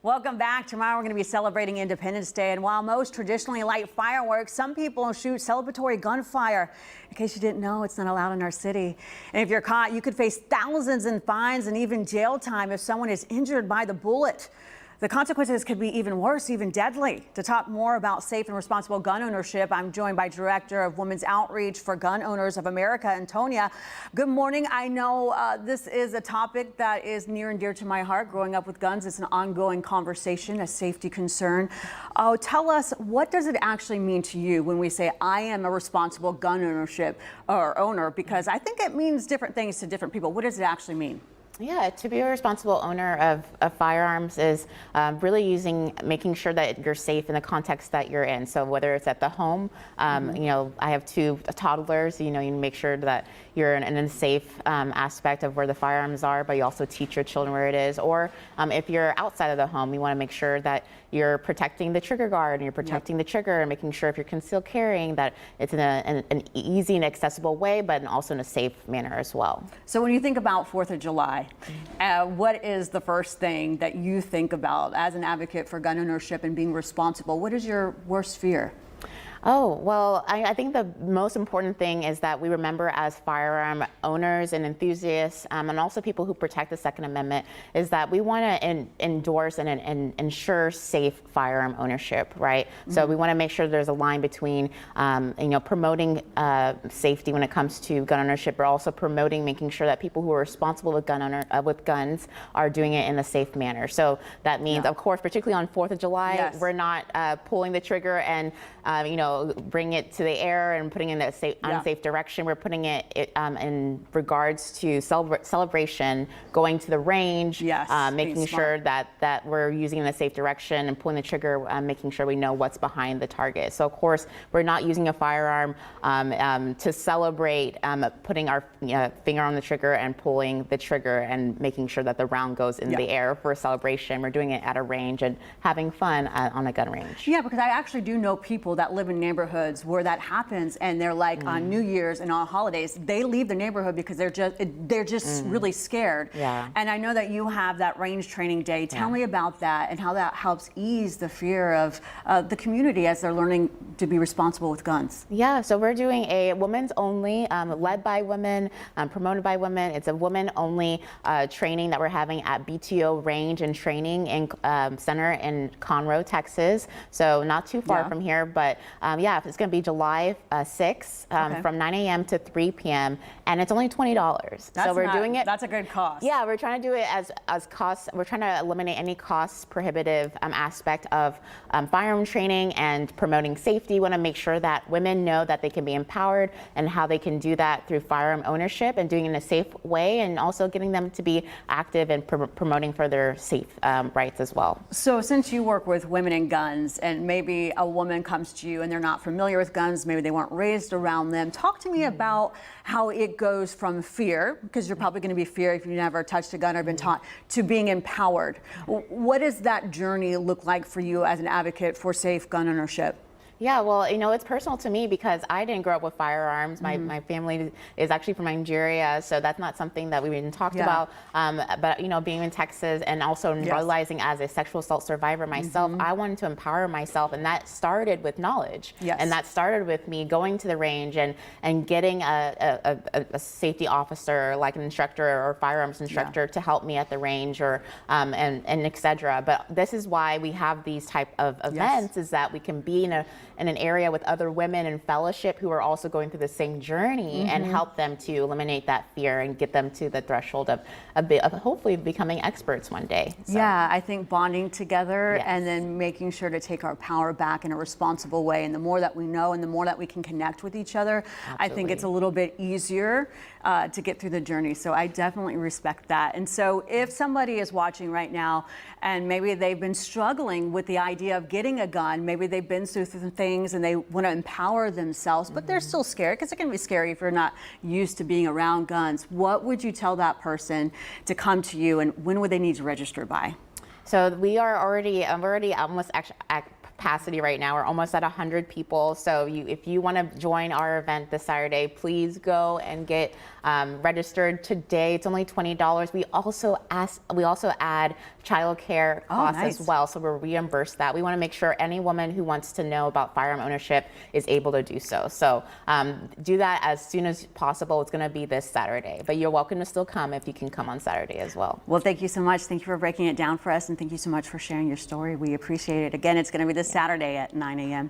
Welcome back. Tomorrow we're going to be celebrating Independence Day, and while most traditionally light fireworks, some people shoot celebratory gunfire. In case you didn't know, it's not allowed in our city. And if you're caught, you could face thousands in fines and even jail time if someone is injured by the bullet. The consequences could be even worse, even deadly. To talk more about safe and responsible gun ownership, I'm joined by Director of Women's Outreach for Gun Owners of America, Antonia. Good morning. I know this is a topic that is near and dear to my heart. Growing up with guns, it's an ongoing conversation, a safety concern. Tell us, what does it actually mean to you when we say, I am a responsible gun owner? Because I think it means different things to different people. What does it actually mean? Yeah, to be a responsible owner of firearms is really making sure that you're safe in the context that you're in. So whether it's at the home, you know, I have two toddlers, you make sure that you're in a safe aspect of where the firearms are, but you also teach your children where it is. Or if you're outside of the home, you want to make sure that you're protecting the trigger guard and you're protecting the trigger and making sure if you're concealed carrying that it's in an easy and accessible way, but also in a safe manner as well. So when you think about 4th of July, what is the first thing that you think about as an advocate for gun ownership and being responsible? What is your worst fear? Oh, well, I think the most important thing is that we remember as firearm owners and enthusiasts and also people who protect the Second Amendment is that we want to endorse and ensure safe firearm ownership, right? So we want to make sure there's a line between, promoting safety when it comes to gun ownership, but also promoting making sure that people who are responsible with guns are doing it in a safe manner. So that means, of course, particularly on 4th of July, we're not pulling the trigger and, bring it to the air and putting it in a unsafe direction. We're putting it in regards to celebration, going to the range, making sure that we're using it in a safe direction and pulling the trigger, making sure we know what's behind the target. So of course, we're not using a firearm to celebrate, putting our finger on the trigger and pulling the trigger and making sure that the round goes in the air for a celebration. We're doing it at a range and having fun on a gun range. Yeah, because I actually do know people that live in neighborhoods where that happens, and they're like on New Year's and on holidays, they leave the neighborhood because they're just really scared. Yeah. And I know that you have that range training day. Tell me about that and how that helps ease the fear of the community as they're learning to be responsible with guns. Yeah, so we're doing a women's only, led by women, promoted by women. It's a women only training that we're having at BTO Range and Training Center in Conroe, Texas. So not too far from here, but it's going to be July 6th from 9 a.m. to 3 p.m. and it's only $20. So we're doing it. That's a good cost. Yeah, we're trying to do it as cost. We're trying to eliminate any cost prohibitive aspect of firearm training and promoting safety. We want to make sure that women know that they can be empowered and how they can do that through firearm ownership and doing it in a safe way, and also getting them to be active and promoting for their safe rights as well. So since you work with women and guns, and maybe a woman comes to you and they're not familiar with guns, maybe they weren't raised around them, talk to me about how it goes from fear, because you're probably going to be fear if you've never touched a gun or been taught, to being empowered. What does that journey look like for you as an advocate for safe gun ownership? Yeah, well, it's personal to me because I didn't grow up with firearms. My family is actually from Nigeria, so that's not something that we even talked about. But, being in Texas and also realizing as a sexual assault survivor myself, I wanted to empower myself, and that started with knowledge. And that started with me going to the range and getting a safety officer, like an instructor or firearms instructor, to help me at the range or and et cetera. But this is why we have these type of events, is that we can be in an area with other women in fellowship who are also going through the same journey and help them to eliminate that fear and get them to the threshold of hopefully becoming experts one day. So. Yeah, I think bonding together and then making sure to take our power back in a responsible way. And the more that we know and the more that we can connect with each other, I think it's a little bit easier to get through the journey. So I definitely respect that. And so if somebody is watching right now and maybe they've been struggling with the idea of getting a gun, maybe they've been through some things and they want to empower themselves, but they're still scared, because it can be scary if you're not used to being around guns. What would you tell that person to come to you, and when would they need to register by? So we are already almost actually capacity right now. We're almost at 100 people. So if you want to join our event this Saturday, please go and get registered today. It's only $20. We also add childcare costs nice. as well. So we're reimbursed that. We want to make sure any woman who wants to know about firearm ownership is able to do so. So do that as soon as possible. It's going to be this Saturday, but you're welcome to still come if you can come on Saturday as well. Well, thank you so much. Thank you for breaking it down for us, and thank you so much for sharing your story. We appreciate it. Again, it's going to be this Saturday at 9 a.m.